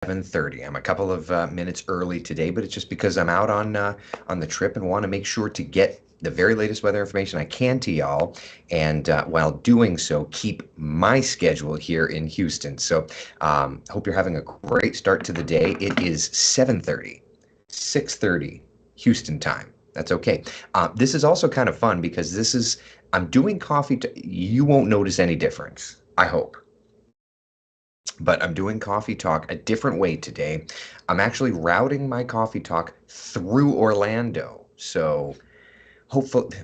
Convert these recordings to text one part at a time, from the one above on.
7:30. I'm a couple of minutes early today, but it's just because I'm out on the trip and want to make sure to get the very latest weather information I can to y'all, and while doing so, keep my schedule here in Houston. So, hope you're having a great start to the day. It is 7:30, 6:30 Houston time. That's okay. This is also kind of fun because I'm doing coffee. You won't notice any difference, I hope, but I'm doing coffee talk a different way today. I'm actually routing my coffee talk through Orlando. So hopefully,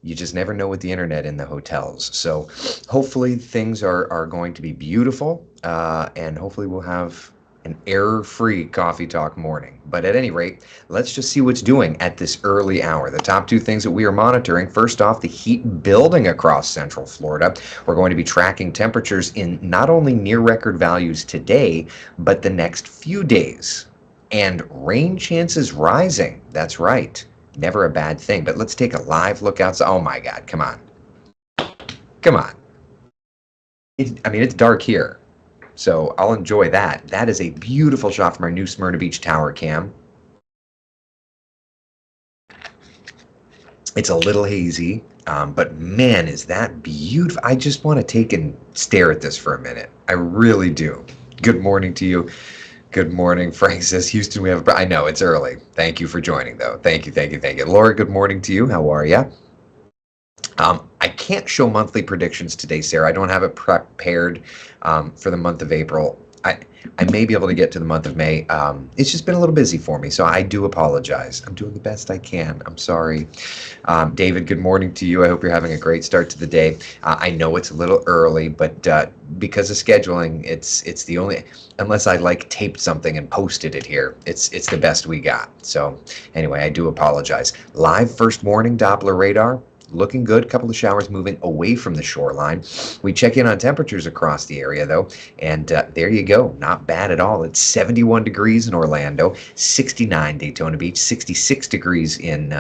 you just never know with the internet in the hotels. So hopefully things are going to be beautiful, and hopefully we'll have an error-free coffee talk morning. But at any rate, let's just see what's doing at this early hour. The top two things that we are monitoring, first off, the heat building across central Florida. We're going to be tracking temperatures in not only near record values today, but the next few days. And rain chances rising. That's right. Never a bad thing. But let's take a live look outside. Oh my God, come on. Come on. It's dark here, so I'll enjoy that. That is a beautiful shot from our new Smyrna Beach Tower cam. It's a little hazy, but man, is that beautiful. I just want to take and stare at this for a minute. I really do. Good morning to you. Good morning. Frank says, Houston, we have I know, it's early. Thank you for joining, though. Thank you, thank you, thank you. Laura, good morning to you. How are you? I can't show monthly predictions today, Sarah. I don't have it prepared for the month of April. I may be able to get to the month of May. It's just been a little busy for me, so I do apologize. I'm doing the best I can. I'm sorry. David, good morning to you. I hope you're having a great start to the day. I know it's a little early, but because of scheduling, it's the only, unless I like taped something and posted it here, it's the best we got. So anyway, I do apologize. Live first morning Doppler radar. Looking good. Couple of showers moving away from the shoreline. We check in on temperatures across the area, though, and there you go. Not bad at all. It's 71 degrees in Orlando, 69 Daytona Beach, 66 degrees in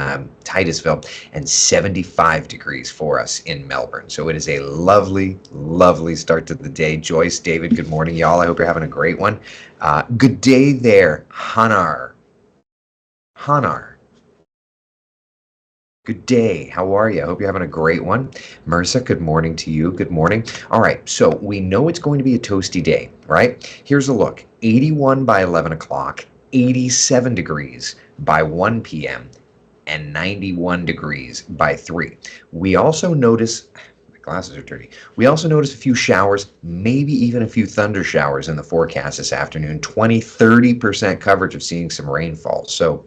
Titusville, and 75 degrees for us in Melbourne. So it is a lovely, lovely start to the day. Joyce, David, good morning, y'all. I hope you're having a great one. Good day there, Hanar. Hanar. Good day. How are you? I hope you're having a great one. Marissa, good morning to you. Good morning. All right, so we know it's going to be a toasty day, right? Here's a look. 81 by 11 o'clock, 87 degrees by 1 p.m., and 91 degrees by 3. We also notice, my glasses are dirty. We also notice a few showers, maybe even a few thunder showers in the forecast this afternoon. 20-30% coverage of seeing some rainfall. So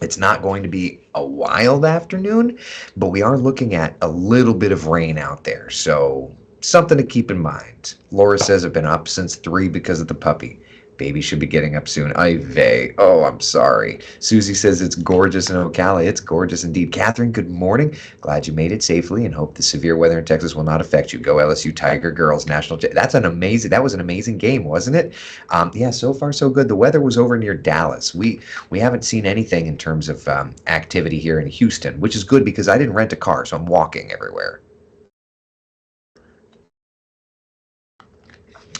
it's not going to be a wild afternoon, but we are looking at a little bit of rain out there. So something to keep in mind. Laura says I've been up since 3 because of the puppy. Baby should be getting up soon. Ay vey. Oh, I'm sorry. Susie says it's gorgeous in Ocala. It's gorgeous indeed. Catherine, good morning. Glad you made it safely and hope the severe weather in Texas will not affect you. Go LSU Tiger Girls National. That was an amazing game, wasn't it? Yeah, so far so good. The weather was over near Dallas. We haven't seen anything in terms of activity here in Houston, which is good because I didn't rent a car, so I'm walking everywhere.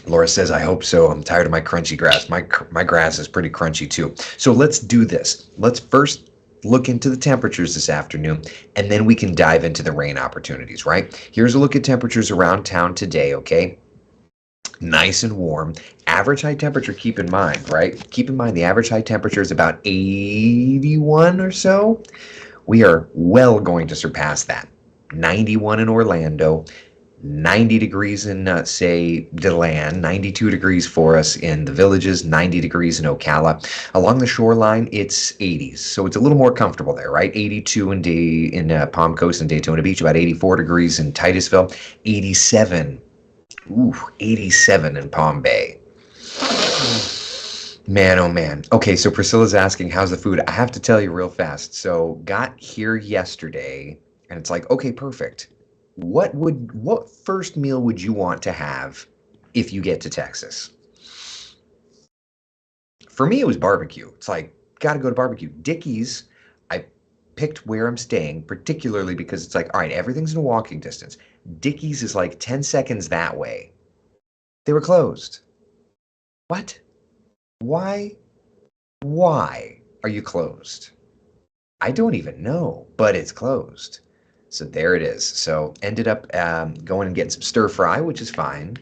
Laura says, I hope so. I'm tired of my crunchy grass. My grass is pretty crunchy too. So let's do this. Let's first look into the temperatures this afternoon, and then we can dive into the rain opportunities, right? Here's a look at temperatures around town today, okay? Nice and warm. Average high temperature, keep in mind, right? Keep in mind the average high temperature is about 81 or so. We are well going to surpass that. 91 in Orlando. 90 degrees in, say, DeLand, 92 degrees for us in the Villages, 90 degrees in Ocala. Along the shoreline, it's 80s, so it's a little more comfortable there, right? 82 in Palm Coast and Daytona Beach, about 84 degrees in Titusville, 87, 87 in Palm Bay. Man, oh man. Okay, so Priscilla's asking, how's the food? I have to tell you real fast. So got here yesterday, and it's like, okay, perfect. What first meal would you want to have if you get to Texas? For me, it was barbecue. It's like, gotta go to barbecue. Dickie's, I picked where I'm staying, particularly because it's like, all right, everything's in walking distance. Dickie's is like 10 seconds that way. They were closed. What? Why? Why are you closed? I don't even know, but it's closed. So there it is. So ended up going and getting some stir fry, which is fine.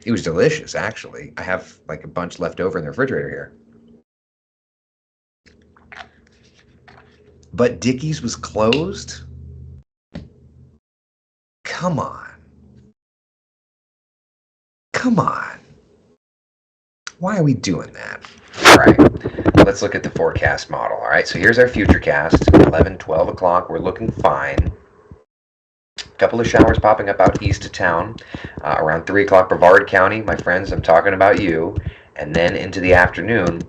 It was delicious, actually. I have like a bunch left over in the refrigerator here. But Dickie's was closed? Come on. Come on. Why are we doing that? All right, let's look at the forecast model. All right, so here's our future cast, 11, 12 o'clock. We're looking fine. A couple of showers popping up out east of town. Around 3 o'clock, Brevard County. My friends, I'm talking about you. And then into the afternoon,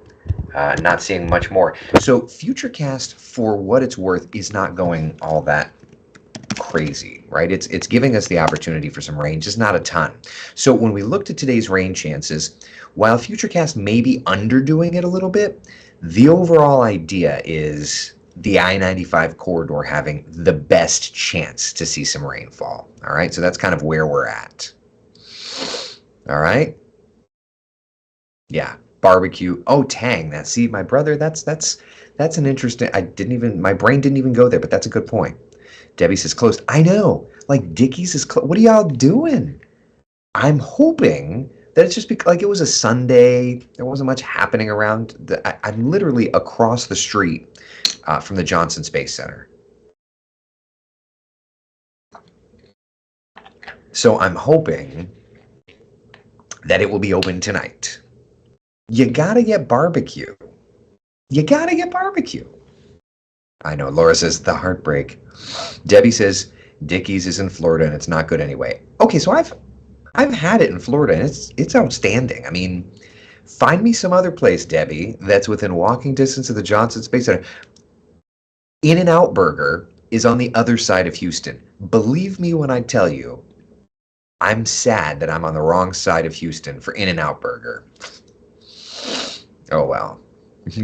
not seeing much more. So Futurecast, for what it's worth, is not going all that crazy, right? It's giving us the opportunity for some rain, just not a ton. So when we looked at today's rain chances, while Futurecast may be underdoing it a little bit, the overall idea is the I-95 corridor having the best chance to see some rainfall. All right, so that's kind of where we're at. All right. Yeah, barbecue. Oh, Tang. That, see, my brother. That's an interesting. My brain didn't even go there, but that's a good point. Debbie says closed. I know. Like Dickie's is closed. What are y'all doing? I'm hoping that it's just because like it was a Sunday. There wasn't much happening around. I'm literally across the street from the Johnson Space Center. So I'm hoping that it will be open tonight. You gotta get barbecue. You gotta get barbecue. I know. Laura says the heartbreak. Debbie says Dickie's is in Florida and it's not good anyway. Okay, so I've had it in Florida and it's outstanding. I mean, find me some other place, Debbie, that's within walking distance of the Johnson Space Center. In-N-Out Burger is on the other side of Houston. Believe me when I tell you, I'm sad that I'm on the wrong side of Houston for In-N-Out Burger. Oh well.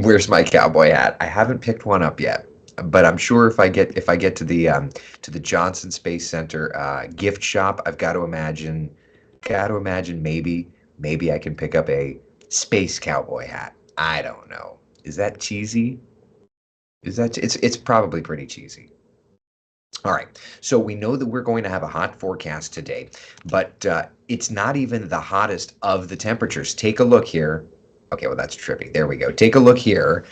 Where's my cowboy hat? I haven't picked one up yet, but I'm sure if I get to the Johnson Space Center gift shop, I've got to imagine maybe I can pick up a space cowboy hat. I don't know. Is that cheesy? It's probably pretty cheesy. All right, so we know that we're going to have a hot forecast today, but it's not even the hottest of the temperatures. Take a look here. Okay, well, that's trippy. There we go. Take a look here.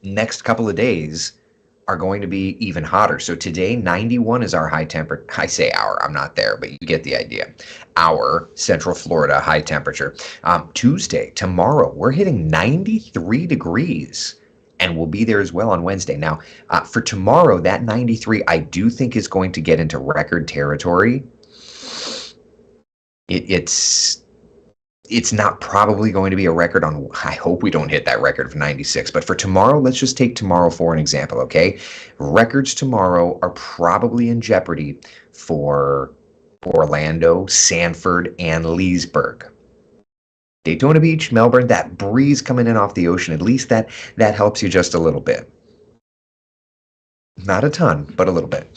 Next couple of days are going to be even hotter. So today, 91 is our high temperature. I say our, I'm not there, but you get the idea. Our Central Florida high temperature. Tuesday, tomorrow, we're hitting 93 degrees. And we'll be there as well on Wednesday. Now, for tomorrow, that 93, I do think is going to get into record territory. It's not probably going to be a record on, I hope we don't hit that record of 96. But for tomorrow, let's just take tomorrow for an example, okay? Records tomorrow are probably in jeopardy for Orlando, Sanford, and Leesburg. Daytona Beach, Melbourne, that breeze coming in off the ocean, at least that helps you just a little bit. Not a ton, but a little bit.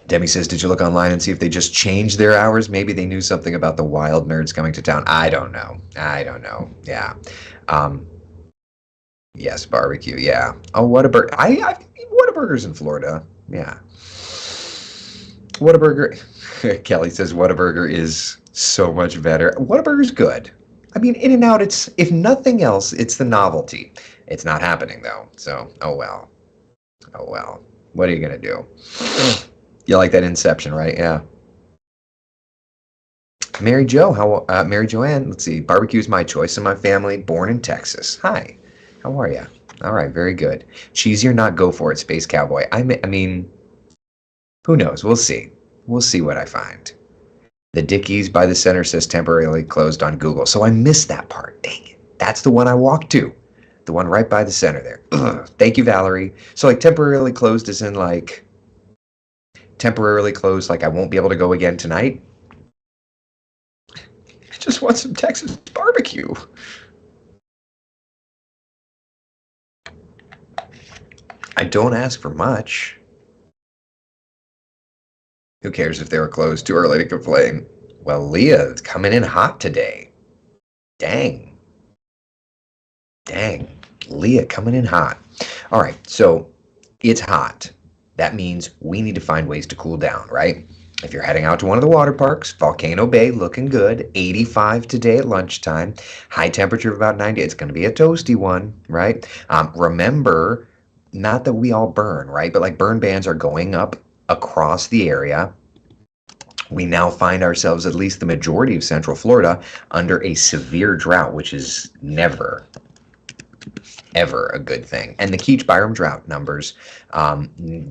Demi says, did you look online and see if they just changed their hours? Maybe they knew something about the wild nerds coming to town. I don't know. Yeah. Yes, barbecue. Yeah. Oh, Whataburger. Whataburger's in Florida. Yeah. Whataburger. Kelly says Whataburger is so much better. Whataburger's good. I mean, In-N-Out, it's, if nothing else, it's the novelty. It's not happening though. So, oh well. What are you gonna do? You like that Inception, right? Yeah. Mary Joanne, let's see. Barbecue is my choice in my family, born in Texas. Hi. How are you? All right, very good. Cheesy or not, go for it, Space Cowboy. I mean, who knows? We'll see. We'll see what I find. The Dickie's by the center says temporarily closed on Google. So I missed that part. Dang it. That's the one I walked to. The one right by the center there. Ugh. Thank you, Valerie. So like temporarily closed is in like temporarily closed, like I won't be able to go again tonight. I just want some Texas barbecue. I don't ask for much. Who cares if they were closed? Too early to complain. Well, Leah, it's coming in hot today. Dang. Dang. Leah coming in hot. All right, so it's hot. That means we need to find ways to cool down, right? If you're heading out to one of the water parks, Volcano Bay looking good, 85 today at lunchtime, high temperature of about 90. It's going to be a toasty one, right? Remember, not that we all burn, right? But like burn bans are going up across the area. We now find ourselves, at least the majority of Central Florida, under a severe drought, which is never, ever a good thing. And the Keach Byram drought numbers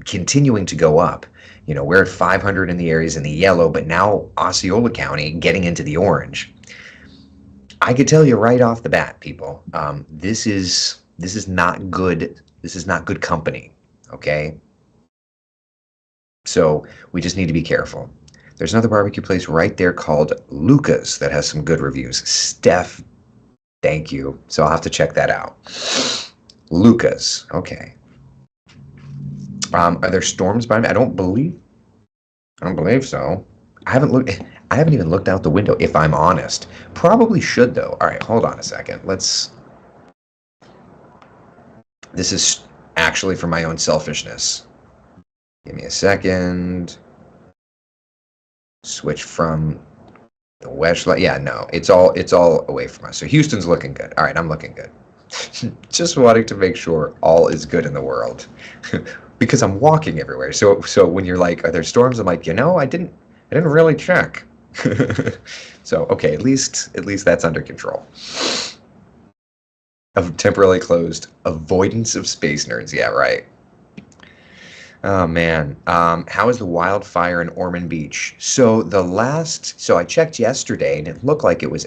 continuing to go up. You know, we're at 500 in the areas in the yellow, but now Osceola County getting into the orange. I could tell you right off the bat, people, this is not good. This is not good company. Okay, so we just need to be careful. There's another barbecue place right there called Luca's that has some good reviews. Steph, thank you. So I'll have to check that out. Luca's, okay. Are there storms by me? I don't believe so. I haven't even looked out the window, if I'm honest. Probably should though. All right, hold on a second. This is actually for my own selfishness. Give me a second. Switch from the west light. Yeah, no, it's all away from us. So Houston's looking good. All right, I'm looking good. Just wanting to make sure all is good in the world. Because I'm walking everywhere. So when you're like, are there storms? I'm like, I didn't really check. So okay, at least that's under control. Of temporarily closed. Avoidance of space nerds. Yeah, right. Oh man, how is the wildfire in Ormond Beach? So I checked yesterday and it looked like it was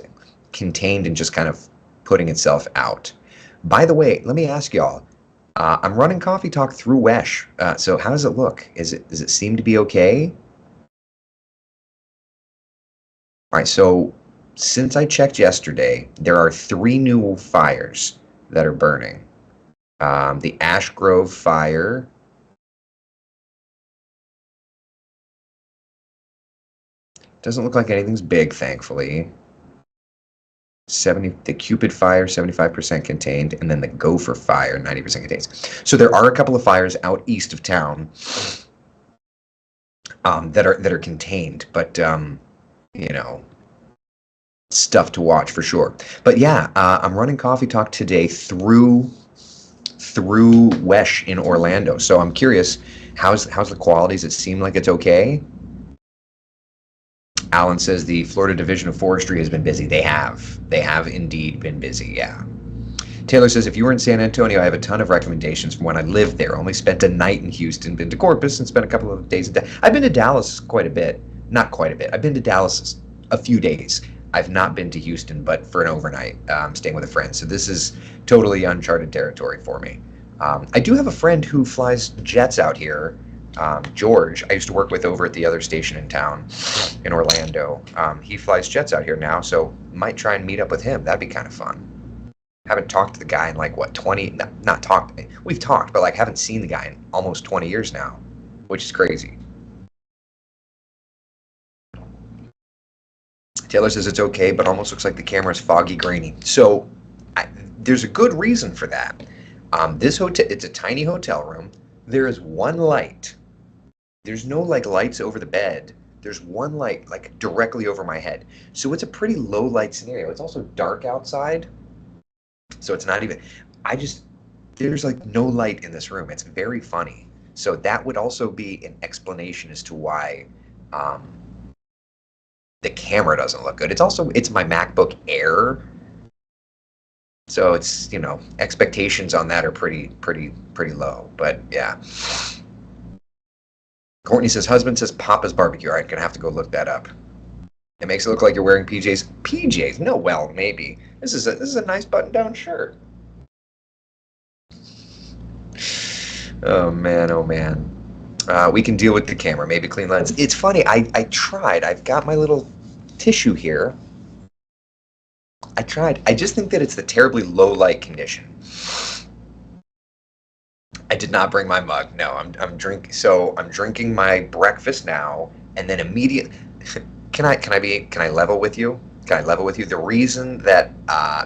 contained and just kind of putting itself out. By the way, let me ask y'all. I'm running Coffee Talk through Wesh. So how does it look? Does it seem to be okay? All right. So since I checked yesterday, there are 3 new fires that are burning. The Ash Grove fire. Doesn't look like anything's big, thankfully. The Cupid fire, 75% contained, and then the Gopher fire, 90% contains. So there are a couple of fires out east of town that are contained, but stuff to watch for sure. But yeah, I'm running Coffee Talk today through Wesh in Orlando. So I'm curious, how's the quality? Does it seem like it's okay? Alan says the Florida Division of Forestry has been busy. They have indeed been busy, yeah. Taylor says, if you were in San Antonio, I have a ton of recommendations from when I lived there. Only spent a night in Houston, been to Corpus, and spent a couple of days in Dallas. I've been to Dallas quite a bit. Not quite a bit. I've been to Dallas a few days. I've not been to Houston, but for an overnight, staying with a friend. So this is totally uncharted territory for me. I do have a friend who flies jets out here. George, I used to work with over at the other station in town in Orlando. He flies jets out here now, so might try and meet up with him. That'd be kind of fun. Haven't talked to the guy in like, what, 20? Not talked. We've talked, but like haven't seen the guy in almost 20 years now, which is crazy. Taylor says it's okay, but almost looks like the camera's foggy, grainy. So there's a good reason for that. This hotel, it's a tiny hotel room. There is one light. There's no like lights over the bed. There's one light like directly over my head. So it's a pretty low light scenario. It's also dark outside. So it's not even, there's like no light in this room. It's very funny. So that would also be an explanation as to why the camera doesn't look good. It's my MacBook Air. So it's, expectations on that are pretty low. But yeah. Courtney says, husband says Papa's barbecue. All right, gonna have to go look that up. It makes it look like you're wearing PJs. PJs? No, well, maybe. This is a nice button-down shirt. Oh man, oh man. We can deal with the camera. Maybe clean lens. It's funny. I tried. I've got my little tissue here. I tried. I just think that it's the terribly low light condition. I did not bring my mug. No, I'm drinking. So I'm drinking my breakfast now, and then immediately. Can I level with you? Can I level with you? The reason that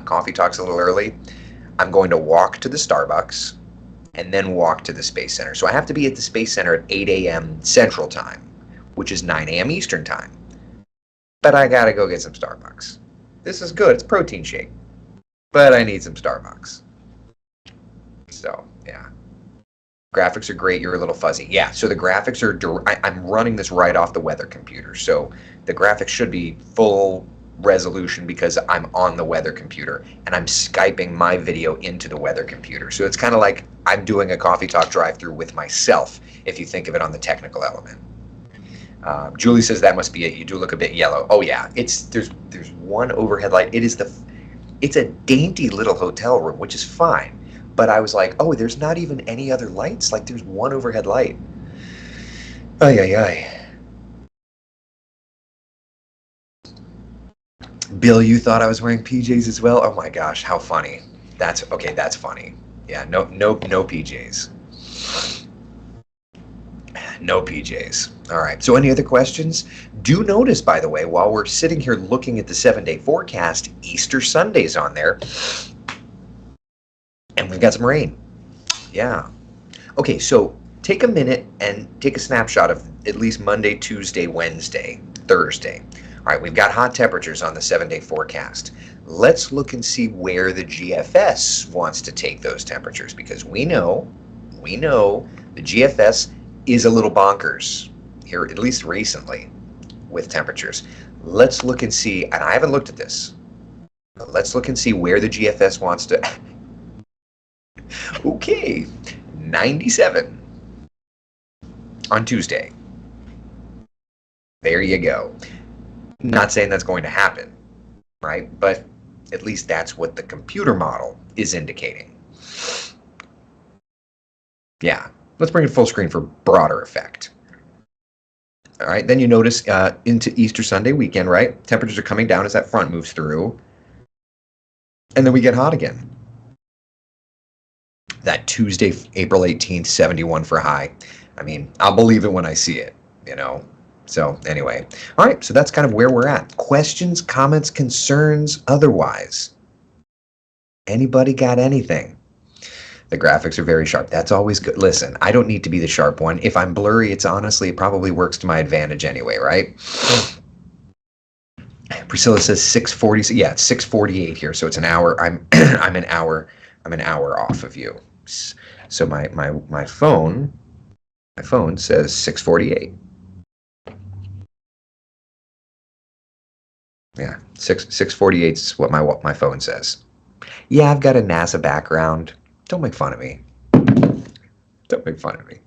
coffee talk's a little early, I'm going to walk to the Starbucks and then walk to the Space Center. So I have to be at the Space Center at 8 a.m. Central Time, which is 9 a.m. Eastern Time. But I gotta go get some Starbucks. This is good. It's protein shake. But I need some Starbucks. So, yeah. Graphics are great. You're a little fuzzy. Yeah, so the graphics are... I'm running this right off the weather computer. So the graphics should be full resolution because I'm on the weather computer and I'm Skyping my video into the weather computer. So it's kind of like I'm doing a Coffee Talk drive-through with myself, if you think of it on the technical element. Julie says that must be it. You do look a bit yellow. Oh yeah, there's one overhead light. It's a dainty little hotel room, which is fine. But I was like, oh, there's not even any other lights? Like there's one overhead light. Ay, ay, ay. Bill, you thought I was wearing PJs as well? Oh my gosh, how funny. That's funny. Yeah, no PJs. No PJs. All right, so any other questions? Do notice, by the way, while we're sitting here looking at the 7-day forecast, Easter Sunday's on there. And we've got some rain. Yeah. Okay, so take a minute and take a snapshot of at least Monday, Tuesday, Wednesday, Thursday. All right, we've got hot temperatures on the 7-day forecast. Let's look and see where the GFS wants to take those temperatures, because we know the GFS is a little bonkers here, at least recently, with temperatures. Let's look and see, and I haven't looked at this, but let's look and see where the GFS wants to... Okay, 97 on Tuesday. There you go. Not saying that's going to happen, right? But at least that's what the computer model is indicating. Yeah, let's bring it full screen for broader effect. All right, then you notice into Easter Sunday weekend, right? Temperatures are coming down as that front moves through. And then we get hot again. That Tuesday, April 18th, 71 for high. I mean, I'll believe it when I see it, you know? So anyway, all right, so that's kind of where we're at. Questions, comments, concerns, otherwise? Anybody got anything? The graphics are very sharp. That's always good. Listen, I don't need to be the sharp one. If I'm blurry, it probably works to my advantage anyway, right? Priscilla says 6:40. Yeah, it's 6:48 here, so it's an hour. I'm an hour off of you. So my phone says 6:48. Yeah, 6:48 is what my phone says. Yeah, I've got a NASA background. Don't make fun of me. Don't make fun of me.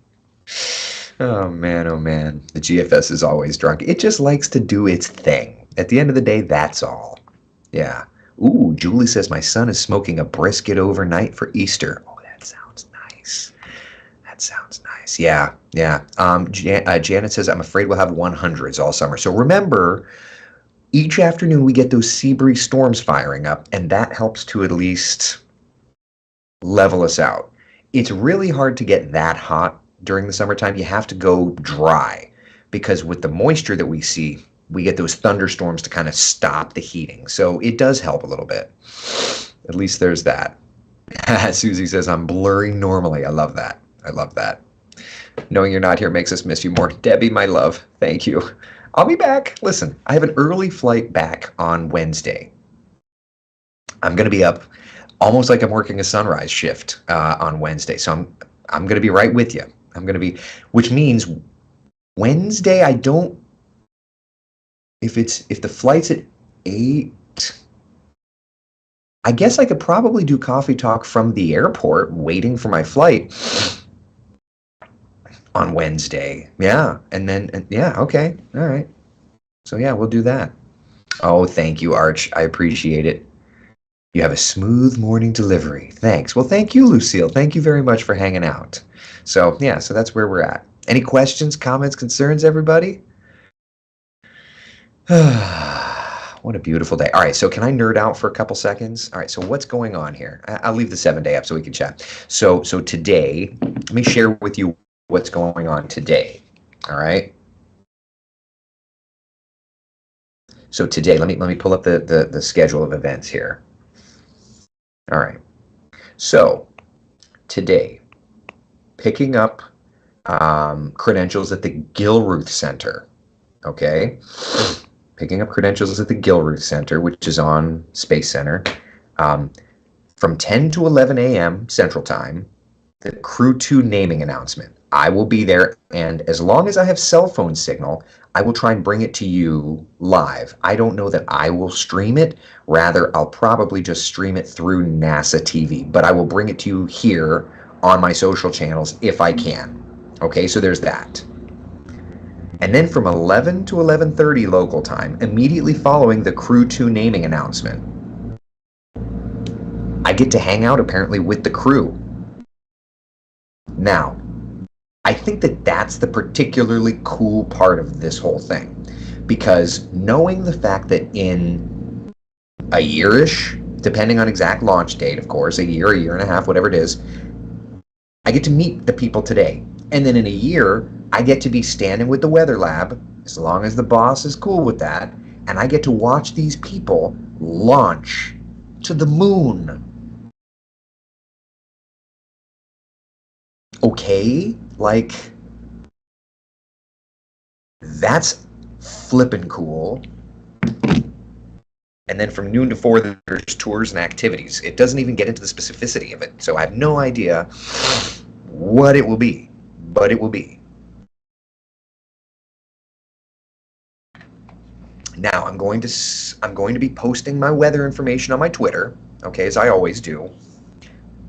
Oh man, the GFS is always drunk. It just likes to do its thing. At the end of the day, that's all. Yeah. Ooh, Julie says my son is smoking a brisket overnight for Easter. Oh, that sounds nice. That sounds nice. Yeah. Janet says I'm afraid we'll have 100s all summer. So remember, each afternoon we get those sea breeze storms firing up, and that helps to at least level us out. It's really hard to get that hot during the summertime. You have to go dry, because with the moisture that we see, we get those thunderstorms to kind of stop the heating. So it does help a little bit. At least there's that. Susie says, I'm blurring normally. I love that. I love that. Knowing you're not here makes us miss you more. Debbie, my love, thank you. I'll be back. Listen, I have an early flight back on Wednesday. I'm going to be up almost like I'm working a sunrise shift on Wednesday. So I'm going to be right with you. Which means Wednesday, if the flight's at 8, I guess I could probably do Coffee Talk from the airport waiting for my flight on Wednesday. Yeah. Okay. All right. So yeah, we'll do that. Oh, thank you, Arch. I appreciate it. You have a smooth morning delivery. Thanks. Well, thank you, Lucille. Thank you very much for hanging out. So yeah, so that's where we're at. Any questions, comments, concerns, everybody? What a beautiful day. All right, so can I nerd out for a couple seconds? All right, so what's going on here? I'll leave the 7-day up so we can chat. So today, let me share with you what's going on today. All right. So today, let me pull up the schedule of events here. All right. So today, picking up credentials at the Gilruth Center. Okay. Picking up credentials at the Gilruth Center, which is on Space Center, from 10 to 11 a.m. Central Time. The Crew 2 naming announcement. I will be there, and as long as I have cell phone signal, I will try and bring it to you live. I don't know that I will stream it. Rather, I'll probably just stream it through NASA TV, but I will bring it to you here on my social channels if I can. Okay, so there's that. And then from 11 to 11:30 local time, immediately following the Crew 2 naming announcement, I get to hang out apparently with the crew. Now, I think that that's the particularly cool part of this whole thing, because knowing the fact that in a year-ish, depending on exact launch date, of course, a year and a half, whatever it is, I get to meet the people today. And then in a year, I get to be standing with the weather lab, as long as the boss is cool with that, and I get to watch these people launch to the moon. Okay, like, that's flippin' cool. And then from noon to 4, there's tours and activities. It doesn't even get into the specificity of it, so I have no idea what it will be, but it will be. Now, I'm going to be posting my weather information on my Twitter, okay, as I always do.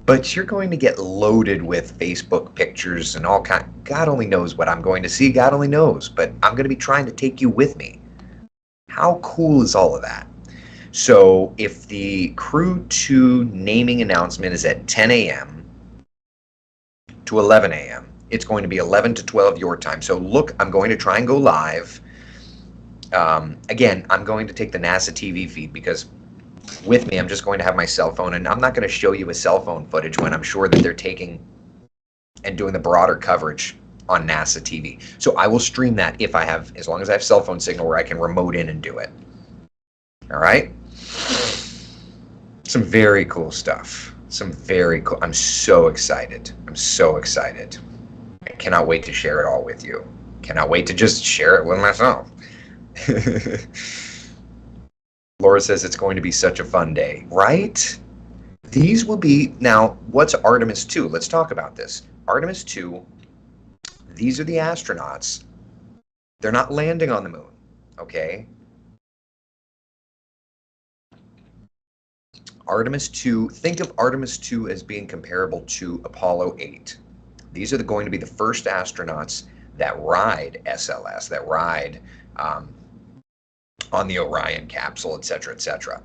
But you're going to get loaded with Facebook pictures and all kind. God only knows what I'm going to see. God only knows. But I'm going to be trying to take you with me. How cool is all of that? So if the Crew 2 naming announcement is at 10 a.m. to 11 a.m., it's going to be 11 to 12 your time. So look, I'm going to try and go live. Again, I'm going to take the NASA TV feed because with me, I'm just going to have my cell phone, and I'm not going to show you a cell phone footage when I'm sure that they're taking and doing the broader coverage on NASA TV. So I will stream that if I have, as long as I have cell phone signal where I can remote in and do it. All right? Some very cool stuff. Some very cool. I'm so excited. I'm so excited. I cannot wait to share it all with you. Cannot wait to just share it with myself. Laura says it's going to be such a fun day, right? These will be, now, what's Artemis 2? Let's talk about this. Artemis 2, these are the astronauts. They're not landing on the moon, okay? Artemis 2, think of Artemis 2 as being comparable to Apollo 8. These are going to be the first astronauts that ride SLS, that ride on the Orion capsule, etc., etc.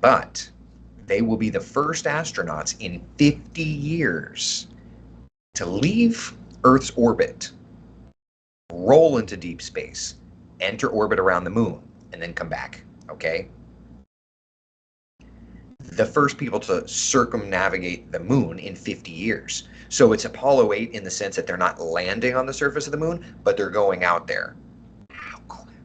But they will be the first astronauts in 50 years to leave Earth's orbit, roll into deep space, enter orbit around the moon, and then come back, okay? The first people to circumnavigate the moon in 50 years. So it's Apollo 8 in the sense that they're not landing on the surface of the moon, but they're going out there.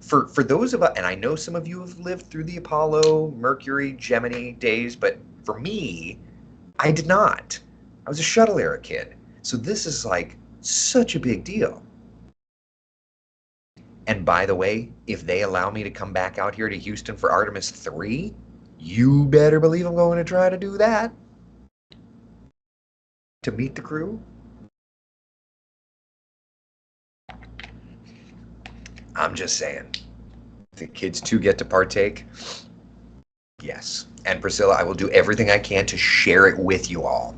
For those of us, and I know some of you have lived through the Apollo, Mercury, Gemini days, but for me, I did not. I was a shuttle era kid. So this is like such a big deal. And by the way, if they allow me to come back out here to Houston for Artemis 3, you better believe I'm going to try to do that. To meet the crew. I'm just saying. The kids too get to partake. Yes. And Priscilla, I will do everything I can to share it with you all.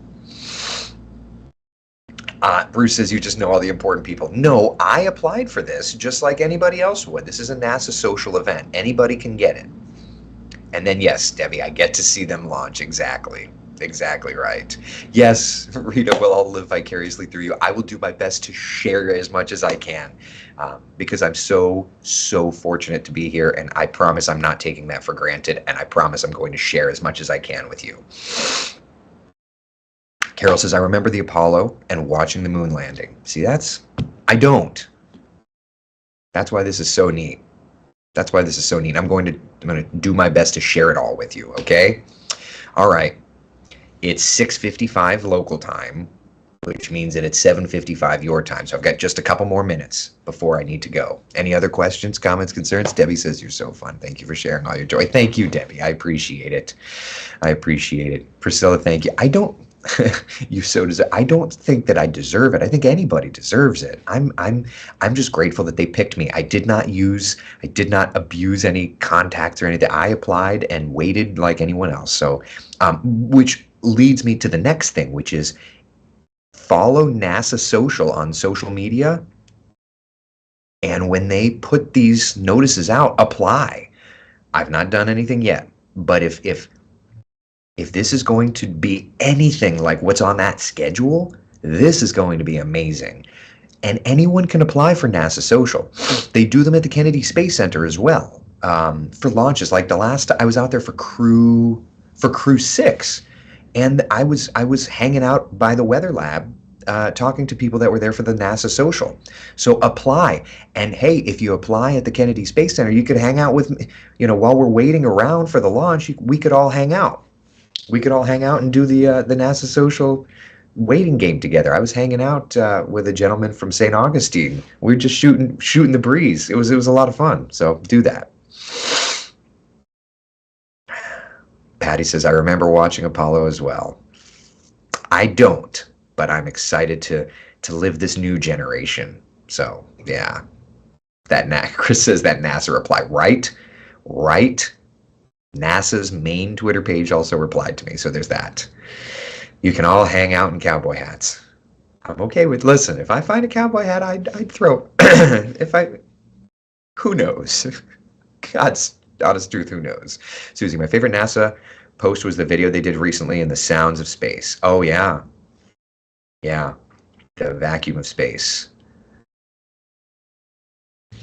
Bruce says you just know all the important people. No, I applied for this just like anybody else would. This is a NASA social event. Anybody can get it. And then, yes, Debbie, I get to see them launch. Exactly. Exactly right. Yes, Rita, will all live vicariously through you. I will do my best to share as much as I can because I'm so fortunate to be here, and I promise I'm not taking that for granted, and I promise I'm going to share as much as I can with you. Carol says, I remember the Apollo and watching the moon landing. See, I don't. That's why this is so neat. That's why this is so neat. I'm going to do my best to share it all with you, okay? All right. It's 6:55 local time, which means that it's 7:55 your time. So I've got just a couple more minutes before I need to go. Any other questions, comments, concerns? Debbie says you're so fun. Thank you for sharing all your joy. Thank you, Debbie. I appreciate it. I appreciate it. Priscilla, thank you. I don't you so deserve. I don't think that I deserve it. I think anybody deserves it. I'm just grateful that they picked me. I did not abuse any contacts or anything. I applied and waited like anyone else. So, which leads me to the next thing, which is follow NASA Social on social media. And when they put these notices out, apply. I've not done anything yet, but if this is going to be anything like what's on that schedule, this is going to be amazing. And anyone can apply for NASA Social. They do them at the Kennedy Space Center as well, for launches. Like the last, I was out there for Crew 6, and I was hanging out by the weather lab, talking to people that were there for the NASA Social. So apply. And hey, if you apply at the Kennedy Space Center, you could hang out with me. While we're waiting around for the launch, we could all hang out. We could all hang out and do the NASA Social waiting game together. I was hanging out with a gentleman from St. Augustine. We were just shooting the breeze. It was a lot of fun. So do that. Patty says, I remember watching Apollo as well. I don't, but I'm excited to live this new generation. So yeah, Chris says that NASA reply, right. NASA's main Twitter page also replied to me, so there's that. You can all hang out in cowboy hats. I'm okay with. Listen, if I find a cowboy hat, I'd throw. Who knows? God's honest truth, who knows? Susie, my favorite NASA post was the video they did recently in the sounds of space. Oh yeah, the vacuum of space.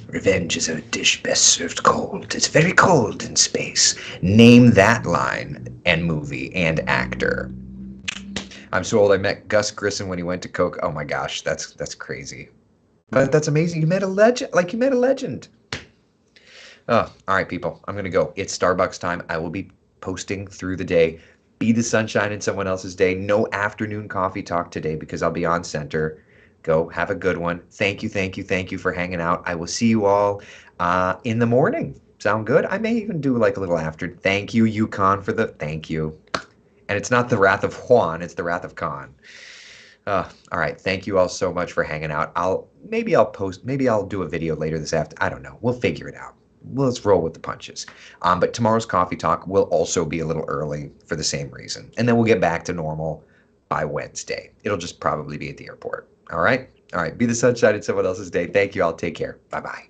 Revenge is a dish best served cold. It's very cold in space. Name that line and movie and actor. I'm so old. I met Gus Grissom when he went to Coke. Oh my gosh, that's crazy. But that's amazing. You met a legend. You met a legend. Oh, all right, people. I'm gonna go. It's Starbucks time. I will be posting through the day. Be the sunshine in someone else's day. No afternoon coffee talk today because I'll be on center. Go have a good one. Thank you for hanging out. I will see you all in the morning. Sound good? I may even do like a little after. Thank you, Yukon, for the thank you. And it's not the wrath of Juan, it's the wrath of Khan. All right. Thank you all so much for hanging out. Maybe I'll do a video later this afternoon. I don't know. We'll figure it out. Let's roll with the punches. But tomorrow's coffee talk will also be a little early for the same reason. And then we'll get back to normal by Wednesday. It'll just probably be at the airport. All right. Be the sunshine in someone else's day. Thank you all. Take care. Bye-bye.